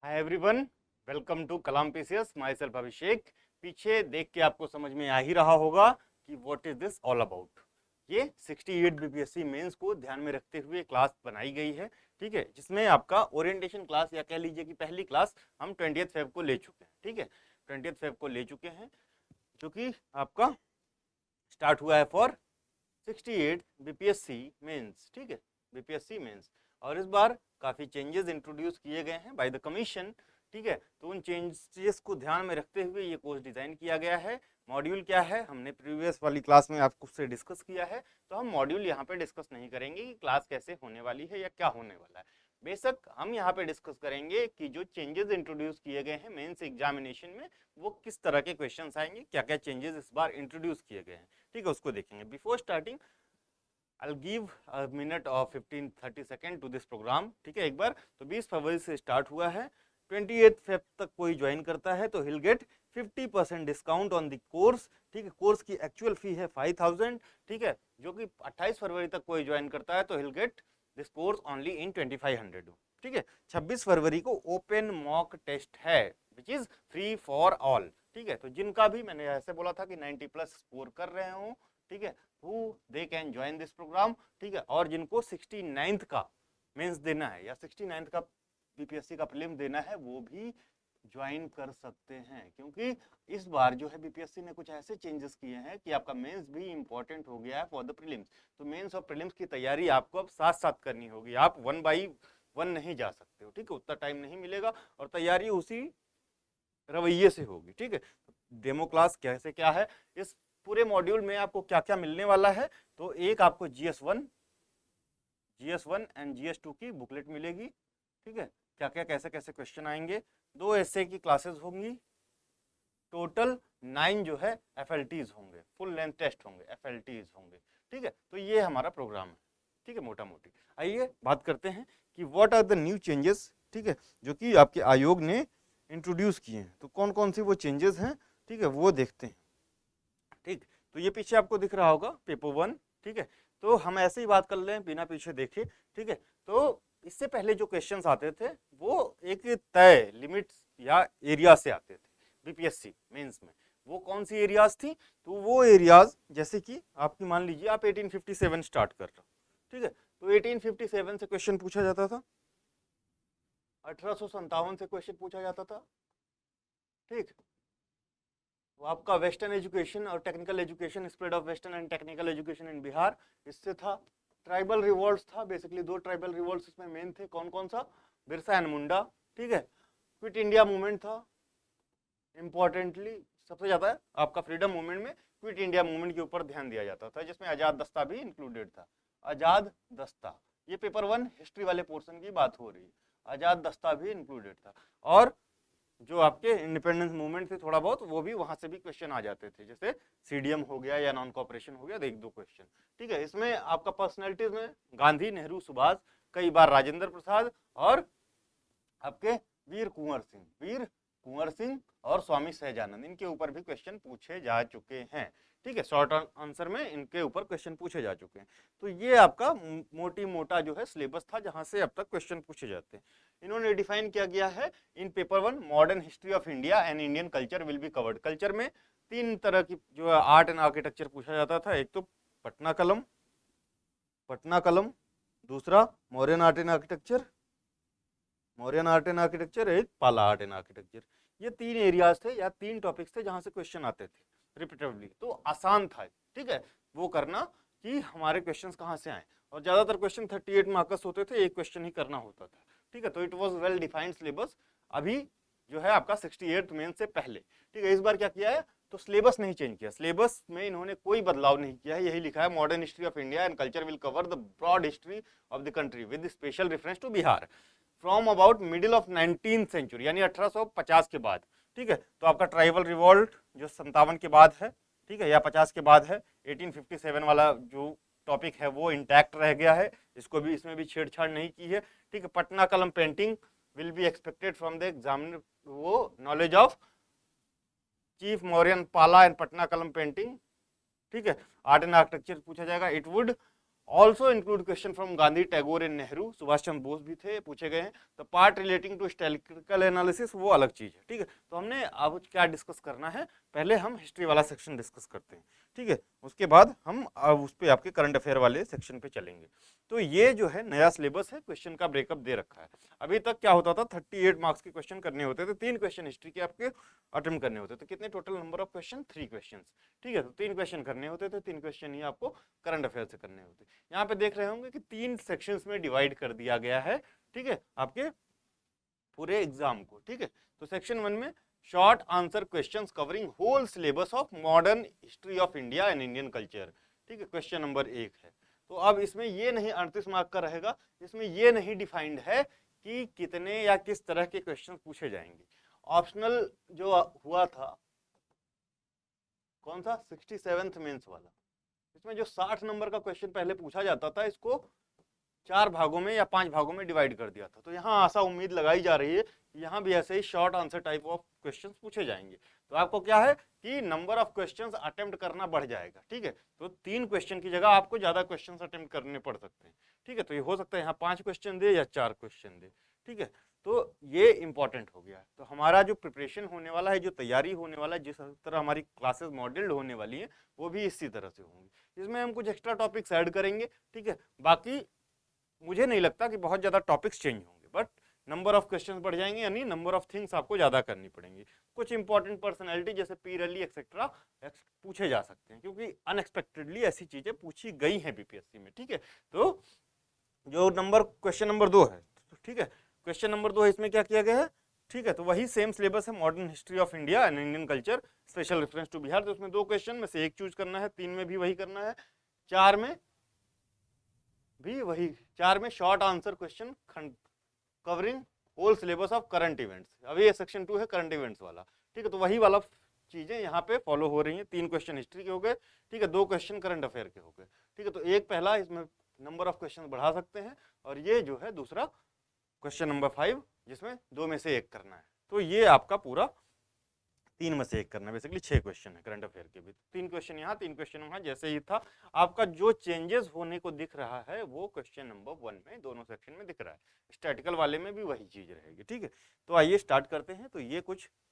Hi everyone, welcome to Kalam PCS. Myself Abhishek. पीछे देख के आपको समझ में आ ही रहा होगा कि what is this all about. ये 68 बीपीएससी मेंस को ध्यान में रखते हुए क्लास बनाई गई है, ठीक है, जिसमें आपका ओरिएंटेशन क्लास या कह लीजिए कि पहली क्लास हम 20 फेब को ले चुके हैं, ठीक है। 20 फेब को ले चुके हैं जो कि आपका स्टार्ट हुआ है फॉर 68 बीपीएससी मेंस, ठीक है, बीपीएससी मेंस। और इस बार काफ़ी चेंजेस इंट्रोड्यूस किए गए हैं बाय द कमीशन, ठीक है। तो उन चेंजेस को ध्यान में रखते हुए ये कोर्स डिज़ाइन किया गया है। मॉड्यूल क्या है, हमने प्रीवियस वाली क्लास में आपको उससे डिस्कस किया है, तो हम मॉड्यूल यहाँ पे डिस्कस नहीं करेंगे कि क्लास कैसे होने वाली है या क्या होने वाला है। बेशक हम यहाँ पे डिस्कस करेंगे कि जो चेंजेस इंट्रोड्यूस किए गए हैं मेंस एग्जामिनेशन में, वो किस तरह के क्वेश्चंस आएंगे, क्या क्या चेंजेस इस बार इंट्रोड्यूस किए गए हैं, ठीक है, उसको देखेंगे। Before starting I'll give a minute of 15-30 second to this programme, ठीक है। एक बार तो 20 फरवरी से स्टार्ट हुआ है, 28 फेब तक कोई ज्वाइन करता है तो he'll get 50% discount on the course, ठीक है। कोर्स की एक्चुअल फी है 5000, ठीक है, जो कि 28 फरवरी तक कोई ज्वाइन करता है तो he'll get this course only in 2500, ठीक है। 26 फरवरी को ओपन मॉक टेस्ट है which is free for all, ठीक है। तो जिनका भी मैंने ऐसे बोला था कि 90 प्लस स्कोर कर रहे हो, ठीक है, who they can join this program, ठीक है। और जिनको 69th का मेंस देना है या 69th का बीपीएससी का प्रीलिम देना है वो भी ज्वाइन कर सकते हैं, क्योंकि इस बार जो है बीपीएससी ने कुछ ऐसे चेंजेस किए हैं कि आपका मेंस भी इंपॉर्टेंट हो गया है फॉर द प्रीलिम्स। तो मेंस और प्रीलिम्स की तैयारी आपको अब साथ साथ करनी होगी, आप 1 बाई 1 नहीं जा सकते हो, ठीक है, उतना टाइम नहीं मिलेगा और तैयारी उसी रवैये से होगी, ठीक है। डेमो क्लास कैसे क्या है, इस पूरे मॉड्यूल में आपको क्या क्या मिलने वाला है, तो एक आपको GS1 एंड GS2 की बुकलेट मिलेगी, ठीक है, क्या क्या कैसे कैसे क्वेश्चन आएंगे, 2 एसए की क्लासेस होंगी, टोटल 9 जो है FLTs होंगे, फुल लेंथ टेस्ट होंगे, FLTs होंगे, ठीक है। तो ये हमारा प्रोग्राम है, ठीक है, मोटा मोटी। आइए बात करते हैं कि what are the new changes, ठीक है, जो कि आपके आयोग ने इंट्रोड्यूस किए हैं। तो कौन कौन सी वो चेंजेस हैं, ठीक है, वो देखते हैं, ठीक। तो ये पीछे आपको दिख रहा होगा पेपर 1, ठीक है। तो हम ऐसे ही बात कर लें बिना पीछे देखे, ठीक है। तो इससे पहले जो क्वेश्चंस आते थे वो एक तय लिमिट या एरिया से आते थे बीपीएससी मेंस में। वो कौन सी एरियाज थी, तो वो एरियाज जैसे कि आपकी मान लीजिए आप 1857 स्टार्ट कर रहे हो, ठीक है। तो 1857 से क्वेश्चन पूछा जाता था, 1857 से क्वेश्चन पूछा जाता था, ठीक। वो आपका वेस्टर्न एजुकेशन और technical education, spread of western and technical education in Bihar, इससे था। ट्राइबल रिवॉल्ट्स था, बेसिकली 2 ट्राइबल रिवॉल्ट्स इसमें मेन थे, कौन कौन सा, बिरसा एंड मुंडा, ठीक है। क्विट इंडिया मूवमेंट था, इंपॉर्टेंटली सबसे ज्यादा आपका फ्रीडम मूवमेंट में क्विट इंडिया मूवमेंट के ऊपर ध्यान दिया जाता था, जिसमें आजाद दस्ता भी इंक्लूडेड था। आजाद दस्ता, ये पेपर 1 हिस्ट्री वाले पोर्शन की बात हो रही है, आजाद दस्ता भी इंक्लूडेड था। और जो आपके इंडिपेंडेंस मूवमेंट थे थोड़ा बहुत, वो भी वहां से भी क्वेश्चन आ जाते थे, जैसे सीडीएम हो गया या नॉन कॉपरेशन हो गया, एक दो क्वेश्चन, ठीक है। इसमें आपका पर्सनैलिटीज में गांधी, नेहरू, सुभाष, कई बार राजेंद्र प्रसाद और आपके वीर कुंवर सिंह और स्वामी सहजानंद, इनके ऊपर भी क्वेश्चन पूछे जा चुके हैं, ठीक है। शॉर्ट आंसर में इनके ऊपर क्वेश्चन पूछे जा चुके हैं। तो ये आपका मोटी मोटा जो है सिलेबस था जहां से अब तक क्वेश्चन पूछे जाते हैं। इन्होंने डिफाइन किया गया है इन paper 1, modern history of India and Indian culture will be covered. Culture में 3 तरह की जो है आर्ट एंड आर्किटेक्चर पूछा जाता था, एक तो पटना कलम, दूसरा मौर्यन आर्ट एंड आर्किटेक्चर, एक पाला आर्ट एंड आर्किटेक्चर। ये 3 एरियाज थे या 3 टॉपिक्स थे जहां से क्वेश्चन आते थे रिपीटेडली। तो आसान था, ठीक है, वो करना कि हमारे क्वेश्चंस कहाँ से आए। और ज्यादातर क्वेश्चन 38 मार्क्स होते थे, एक क्वेश्चन ही करना होता था, ठीक है। तो it was well defined syllabus, अभी जो है आपका 68 मेन से पहले, ठीक है। इस बार क्या किया है, तो सिलेबस नहीं चेंज किया, सिलेबस में इन्होंने कोई बदलाव नहीं किया है, यही लिखा है modern history of India and culture will cover the broad history of the country with special reference to Bihar from about middle of 19th century, यानी 1850 के बाद, ठीक है। तो आपका ट्राइबल रिवॉल्ट जो 57 के बाद है, ठीक है, या 50 के बाद है, 1857 वाला जो टॉपिक है वो इंटैक्ट रह गया है, इसको भी इसमें भी छेड़छाड़ नहीं की है, ठीक है। पटना कलम painting will be expected from the examiner, वो नॉलेज ऑफ चीफ मौर्यन पाला एंड पटना कलम पेंटिंग, ठीक है। आर्ट एंड आर्किटेक्चर पूछा जाएगा, it would also include question from Gandhi, Tagore and Nehru, Subhash Chandra Bose भी थे, पूछे गए हैं। तो part relating to statistical analysis वो अलग चीज है, ठीक है। तो हमने अब क्या डिस्कस करना है, पहले हम हिस्ट्री वाला सेक्शन डिस्कस करते हैं, ठीक है। उसके बाद हम अब उस पे आपके करंट अफेयर वाले सेक्शन पे चलेंगे। तो ये जो है नया सिलेबस है, क्वेश्चन का ब्रेकअप दे रखा है। अभी तक क्या होता था, 38 मार्क्स के क्वेश्चन करने होते थे, 3 क्वेश्चन हिस्ट्री के आपके अटेम्प्ट करने होते थे। कितने total number of question, 3 question, ठीक है। तो 3 क्वेश्चन करने होते थे, 3 क्वेश्चन ही आपको करंट अफेयर से करने होते। यहाँ पे देख रहे होंगे कि 3 सेक्शंस में डिवाइड कर दिया गया है, ठीक है, आपके पूरे एग्जाम को, ठीक है। तो सेक्शन 1 में short answer questions covering whole syllabus of modern history of India and Indian culture, ठीक है, क्वेश्चन नंबर 1 है। तो अब इसमें ये नहीं 38 मार्क का रहेगा, इसमें ये नहीं डिफाइंड है कि कितने या किस तरह के क्वेश्चन पूछे जाएंगे। ऑप्शनल जो हुआ था कौन सा, 67th मेंस वाला, इसमें जो 60 नंबर का क्वेश्चन पहले पूछा जाता था, इसको 4 भागों में या 5 भागों में डिवाइड कर दिया था। तो यहाँ आशा उम्मीद लगाई जा रही है कि यहाँ भी ऐसे ही short answer type of questions पूछे जाएंगे। तो आपको क्या है कि नंबर ऑफ क्वेश्चंस अटेम्प्ट करना बढ़ जाएगा, ठीक है। तो 3 क्वेश्चन की जगह आपको ज्यादा क्वेश्चंस अटेम्प्ट करने पड़ सकते हैं, ठीक है। तो ये हो सकता है यहाँ 5 क्वेश्चन दे या 4 क्वेश्चन दे, ठीक है। तो ये इंपॉर्टेंट हो गया। तो हमारा जो प्रिपरेशन होने वाला है, जो तैयारी होने वाला है, जिस तरह हमारी क्लासेस मॉडल्ड होने वाली है, वो भी इसी तरह से होंगी। इसमें हम कुछ एक्स्ट्रा टॉपिक्स ऐड करेंगे, ठीक है। बाकी मुझे नहीं लगता कि बहुत ज़्यादा टॉपिक्स चेंज होंगे, बट नंबर ऑफ क्वेश्चंस बढ़ जाएंगे, यानी नंबर ऑफ थिंग्स आपको ज़्यादा करनी पड़ेंगी। कुछ इंपॉर्टेंट पर्सनैलिटी जैसे पी रैली एक्सेट्रा पूछे जा सकते हैं, क्योंकि अनएक्सपेक्टेडली ऐसी चीज़ें पूछी गई हैं बीपीएससी में, ठीक है। तो जो क्वेश्चन नंबर 2 है, ठीक है, क्वेश्चन नंबर 2 है, इसमें क्या किया गया है, ठीक है। तो वही सेम सिलेबस है, modern history of India and Indian culture, special reference to Bihar. तो उसमें 2 क्वेश्चन में से एक चूज करना है, 3 में भी वही करना है, 4 में भी वही, 4 में short answer question covering whole syllabus of current events. अभी ये सेक्शन 2 है करंट इवेंट्स वाला, ठीक है। तो वही वाला चीजें यहाँ पे फॉलो हो रही हैं। 3 क्वेश्चन हिस्ट्री के हो गए, ठीक है, 2 क्वेश्चन करंट अफेयर के हो गए, ठीक है। तो एक पहला, इसमें नंबर ऑफ क्वेश्चन बढ़ा सकते हैं, और ये जो है दूसरा क्वेश्चन नंबर 5, जिसमें 2 में से 1 करना है। तो ये आपका पूरा 3 में से 1 करना है, बेसिकली 6 क्वेश्चन है करंट अफेयर के भी। 3 क्वेश्चन यहाँ, 3 क्वेश्चन वहाँ, जैसे ही था। आपका जो चेंजेस होने को दिख रहा है वो क्वेश्चन नंबर 1 में दोनों सेक्शन में दिख रहा है, स्टैटिकल वाले में भी वही चीज रहेगी, ठीक है। तो आइए स्टार्ट करते हैं। तो ये कुछ